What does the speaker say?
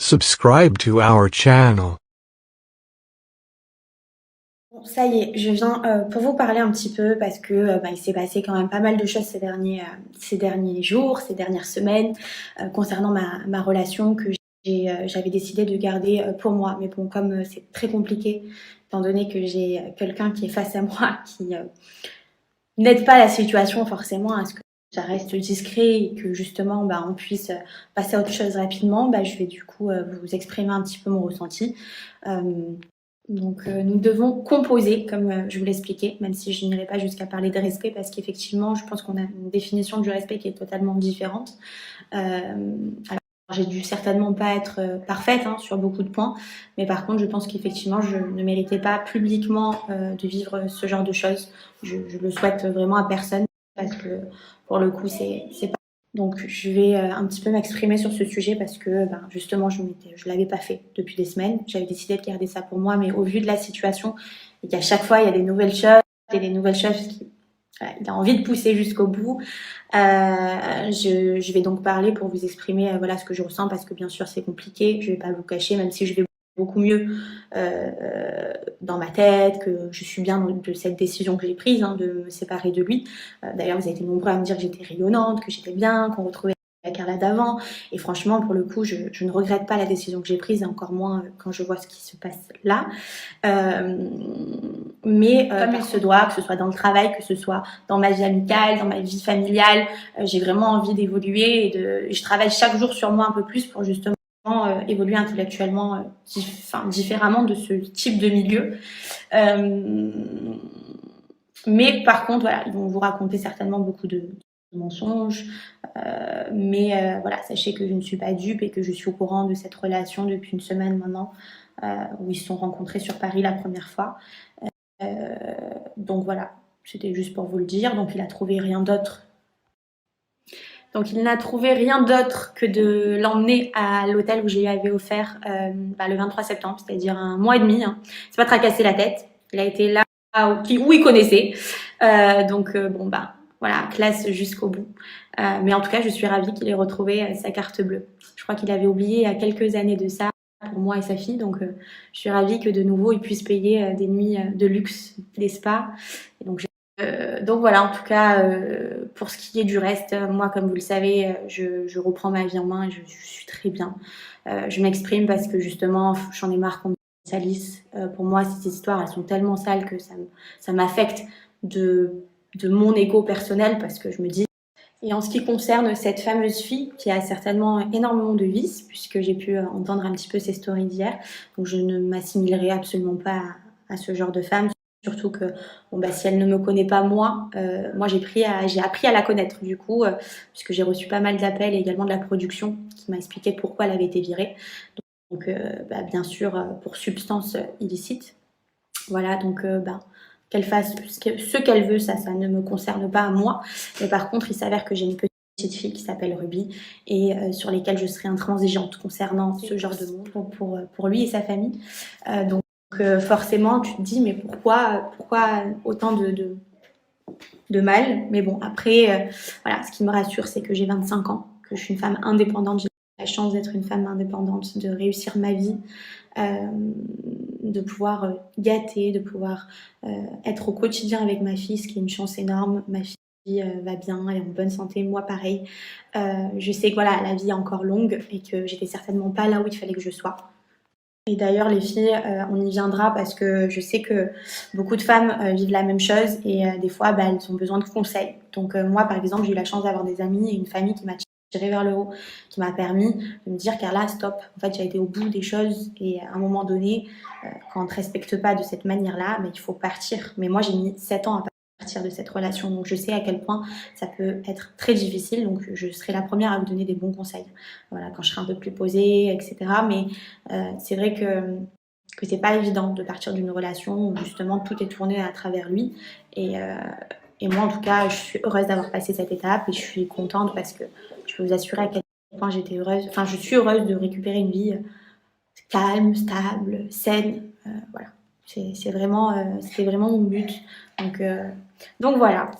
Subscribe to our channel. Bon, ça y est, je viens pour vous parler un petit peu parce que il s'est passé quand même pas mal de choses ces derniers jours, ces dernières semaines concernant ma relation que j'avais décidé de garder pour moi. Mais bon, comme c'est très compliqué, étant donné que j'ai quelqu'un qui est face à moi qui n'aide pas la situation forcément à ce que ça reste discret et que justement on puisse passer à autre chose rapidement, je vais du coup vous exprimer un petit peu mon ressenti. Euh, donc nous devons composer, comme je vous l'expliquais, même si je n'irai pas jusqu'à parler de respect, parce qu'effectivement, je pense qu'on a une définition du respect qui est totalement différente. Alors, j'ai dû certainement pas être parfaite sur beaucoup de points, mais par contre, je pense qu'effectivement, je ne méritais pas publiquement de vivre ce genre de choses. Je le souhaite vraiment à personne, parce que pour le coup, c'est pas. Donc je vais un petit peu m'exprimer sur ce sujet parce que justement je l'avais pas fait depuis des semaines. J'avais décidé de garder ça pour moi, mais au vu de la situation et qu'à chaque fois il y a des nouvelles choses et des nouvelles choses il a envie de pousser jusqu'au bout. Je vais donc parler pour vous exprimer voilà ce que je ressens, parce que bien sûr c'est compliqué. Je vais pas vous cacher, même si je vais beaucoup mieux dans ma tête, que je suis bien de cette décision que j'ai prise de me séparer de lui. D'ailleurs, vous avez été nombreux à me dire que j'étais rayonnante, que j'étais bien, qu'on retrouvait la Carla d'avant. Et franchement, pour le coup, je ne regrette pas la décision que j'ai prise, et encore moins quand je vois ce qui se passe là. Mais comme il se doit, que ce soit dans le travail, que ce soit dans ma vie amicale, dans ma vie familiale, j'ai vraiment envie d'évoluer et je travaille chaque jour sur moi un peu plus pour justement évoluer intellectuellement différemment de ce type de milieu. Mais par contre, voilà, ils vont vous raconter certainement beaucoup de mensonges. Mais voilà, sachez que je ne suis pas dupe et que je suis au courant de cette relation depuis une semaine maintenant, où ils se sont rencontrés sur Paris la première fois. Donc voilà, c'était juste pour vous le dire. Donc il n'a trouvé rien d'autre. Donc il n'a trouvé rien d'autre que de l'emmener à l'hôtel où je lui avais offert le 23 septembre, c'est-à-dire un mois et demi. C'est pas tracasser la tête. Il a été là où il connaissait. Voilà, classe jusqu'au bout. Mais en tout cas, je suis ravie qu'il ait retrouvé sa carte bleue. Je crois qu'il avait oublié il y a quelques années de ça pour moi et sa fille. Donc je suis ravie que de nouveau il puisse payer des nuits de luxe, des spas. Et donc voilà, en tout cas, pour ce qui est du reste, moi, comme vous le savez, je reprends ma vie en main et je suis très bien. Je m'exprime parce que justement, j'en ai marre qu'on me salisse. Pour moi, ces histoires, elles sont tellement sales que ça m'affecte de mon ego personnel, parce que je me dis. Et en ce qui concerne cette fameuse fille qui a certainement énormément de vices, puisque j'ai pu entendre un petit peu ses stories d'hier, donc je ne m'assimilerai absolument pas à ce genre de femme. Surtout que si elle ne me connaît pas moi j'ai appris à la connaître du coup, puisque j'ai reçu pas mal d'appels et également de la production qui m'a expliqué pourquoi elle avait été virée. Donc bien sûr pour substance illicite. Voilà, donc qu'elle fasse ce qu'elle veut, ça ne me concerne pas à moi. Mais par contre, il s'avère que j'ai une petite fille qui s'appelle Ruby et sur lesquelles je serai intransigeante concernant ce genre de monde pour lui et sa famille. Donc forcément, tu te dis, mais pourquoi autant de mal? Mais bon, après, voilà, ce qui me rassure, c'est que j'ai 25 ans, que je suis une femme indépendante. J'ai la chance d'être une femme indépendante, de réussir ma vie, de pouvoir gâter, de pouvoir être au quotidien avec ma fille, ce qui est une chance énorme. Ma fille va bien, elle est en bonne santé, moi pareil. Je sais que voilà, la vie est encore longue et que j'étais certainement pas là où il fallait que je sois. Et d'ailleurs, les filles, on y viendra, parce que je sais que beaucoup de femmes vivent la même chose et des fois, elles ont besoin de conseils. Donc moi, par exemple, j'ai eu la chance d'avoir des amis et une famille qui m'a tirée vers le haut, qui m'a permis de me dire, Carla, stop. En fait, j'ai été au bout des choses et à un moment donné, quand on ne te respecte pas de cette manière-là, il faut partir. Mais moi, j'ai mis 7 ans à partir de cette relation, donc je sais à quel point ça peut être très difficile. Donc je serai la première à vous donner des bons conseils. Voilà, quand je serai un peu plus posée, etc. Mais c'est vrai que c'est pas évident de partir d'une relation où justement tout est tourné à travers lui. Et moi, en tout cas, je suis heureuse d'avoir passé cette étape et je suis contente parce que je peux vous assurer à quel point j'étais heureuse. Enfin, je suis heureuse de récupérer une vie calme, stable, saine. Voilà. C'était vraiment mon but. Donc voilà.